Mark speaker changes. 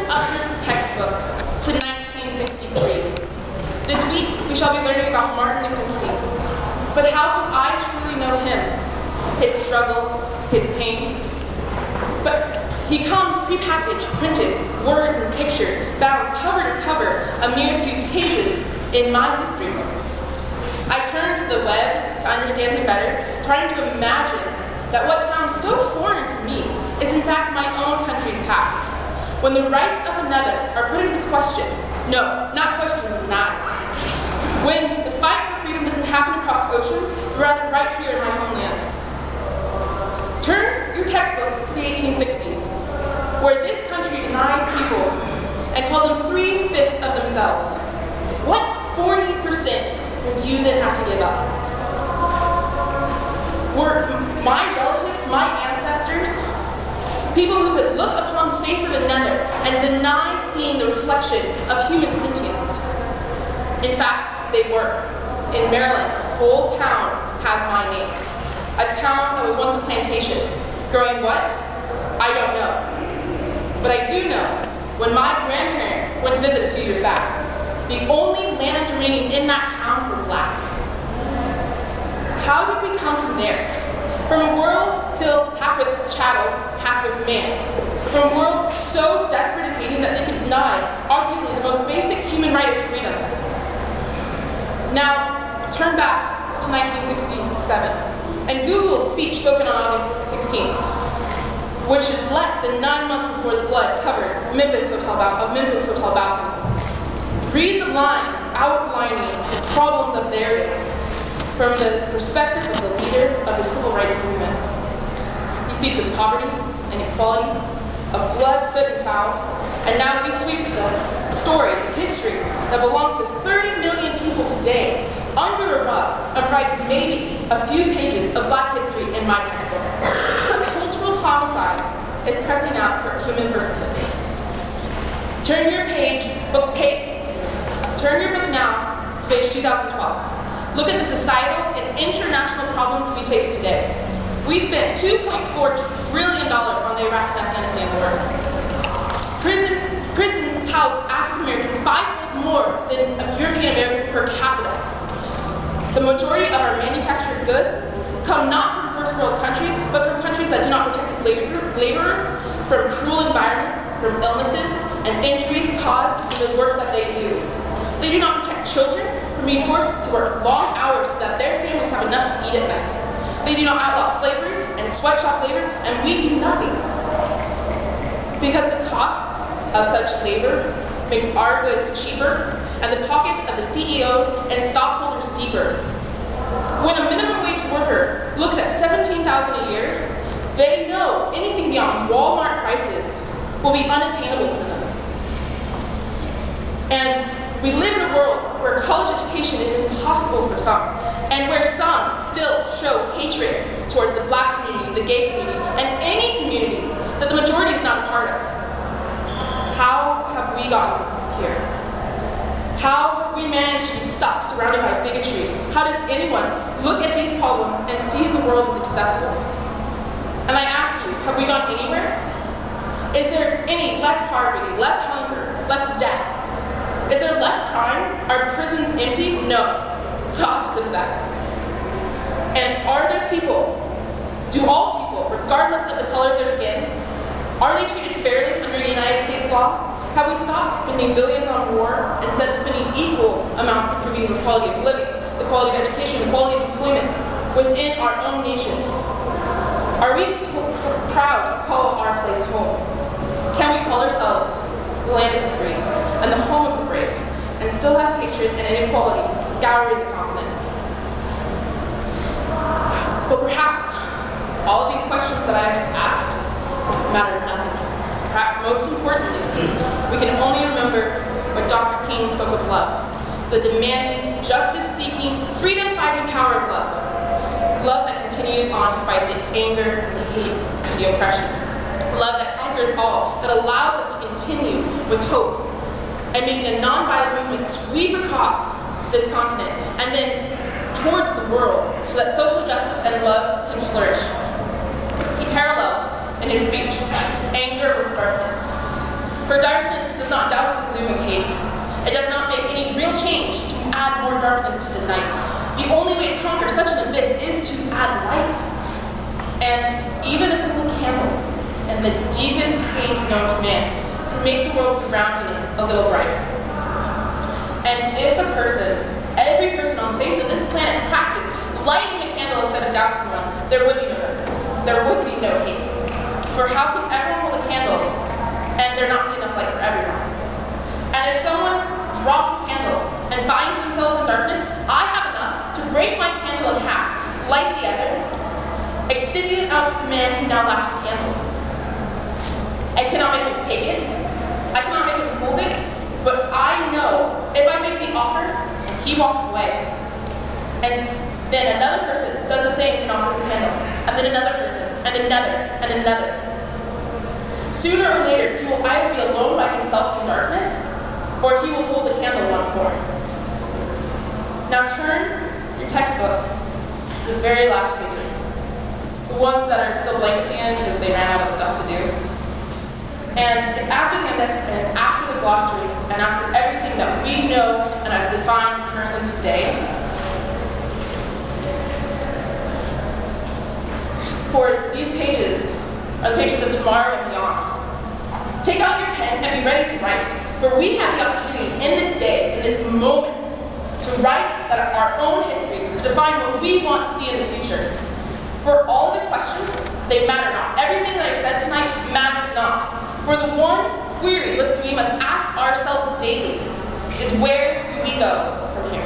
Speaker 1: up your textbook to 1963. This week, we shall be learning about Martin Luther King. But how can I truly know him? His struggle, his pain? But he comes prepackaged, printed, words and pictures, bound cover to cover, a mere few pages in my history books. I turn to the web to understand him better, trying to imagine that what sounds so foreign to me is in fact my own country's past. When the rights of another are put into question, no, not question, denied. When the fight for freedom doesn't happen across oceans, but rather right here in my homeland. Turn your textbooks to the 1860s, where this country denied people and called them 3/5 of themselves. What 40% would you then have to give up? Were my relatives, my ancestors, people who could look upon the face of another and deny seeing the reflection of human sentience? In fact, they were. In Maryland, a whole town has my name. A town that was once a plantation. Growing what? I don't know. But I do know, when my grandparents went to visit a few years back, the only lands remaining in that town were black. How did we come from there? From a world filled half with chattel, half with man. From a world so desperate and hating that they could deny, arguably, the most basic human right of freedom. Now, turn back to 1967 and Google the speech spoken on August 16th, which is less than 9 months before the blood covered Memphis Hotel balcony. Read the lines outlining the problems of their day from the perspective of the leader of the civil rights movement. He speaks of poverty, inequality, of blood, soot, and foul, and now we sweep the story, the history that belongs to 30 million people today under a rug and write maybe a few pages of Black history in my textbook. A cultural homicide is pressing out for human personhood. Turn your book now to page 2012. Look at the societal and international problems we face today. We spent $2.4 trillion on the Iraq and Afghanistan wars. Prisons house African Americans 5-fold more than European Americans per capita. The majority of our manufactured goods come not from first world countries, but from countries that do not protect its laborers from cruel environments, from illnesses and injuries caused from the work that they do. They do not protect children from being forced to work long hours so that their families have enough to eat at night. They do not outlaw slavery and sweatshop labor, and we do nothing. Because the cost of such labor makes our goods cheaper and the pockets of the CEOs and stockholders deeper. When a minimum wage worker looks at $17,000 a year, they know anything beyond Walmart prices will be unattainable for them. And we live in a world where college education is impossible for some, and where some still show hatred towards the Black community, the gay community, and any community that the majority is not a part of. How have we gotten here? How have we managed to be stuck, surrounded by bigotry? How does anyone look at these problems and see the world as acceptable? And I ask you, have we gone anywhere? Is there any less poverty, less hunger, less death? Is there less crime? Are prisons empty? No, the opposite of that. And are there people, do all people, regardless of the color of their skin, are they treated fairly under United States law? Have we stopped spending billions on war instead of spending equal amounts improving the quality of living, the quality of education, the quality of employment within our own nation? Are we proud to call our place home? Can we call ourselves the land of the free and the home of the brave, and still have hatred and inequality scouring the continent? But perhaps all of these questions that I have just asked matter nothing. Perhaps most importantly, we can only remember what Dr. King spoke of love, the demanding, justice-seeking, freedom-fighting power of love. Love that continues on despite the anger, the hate, the oppression. Love that conquers all, that allows us to continue with hope and making a nonviolent movement sweep across this continent and then towards the world so that social justice and love can flourish. He paralleled in his speech anger with darkness. For darkness does not douse the gloom of hate. It does not make any real change to add more darkness to the night. The only way to conquer such an abyss is to add light. And even a simple candle in the deepest caves known to man can make the world surrounding it a little brighter. And if every person on the face of this planet practiced lighting a candle instead of dousing one, there would be no darkness. There would be no hate. For how could everyone hold a candle and there not be enough light for everyone? And if someone drops a candle and finds themselves in darkness, I have enough to break my candle in half, light the other, extending it out to the man who now lacks a candle. I cannot make him take it. I cannot make him hold it. But I know if I make the offer and he walks away, and then another person does the same and offers a candle, and then another person, and another, and another. Sooner or later, he will either be alone by himself in darkness, or he will hold a candle once more. Now turn your textbook to the very last pages, the ones that are still blank at the end because they ran out of stuff to do. And it's after the index, and it's after the glossary, and after everything that we know and have defined currently today. For these pages are the pages of tomorrow and beyond. Take out your pen and be ready to write, for we have the opportunity in this day, in this moment, to write our own history, to define what we want to see in the future. For all of the questions, they matter not. Everything that I've said tonight matters not. For the one query we must ask ourselves daily is, where do we go from here?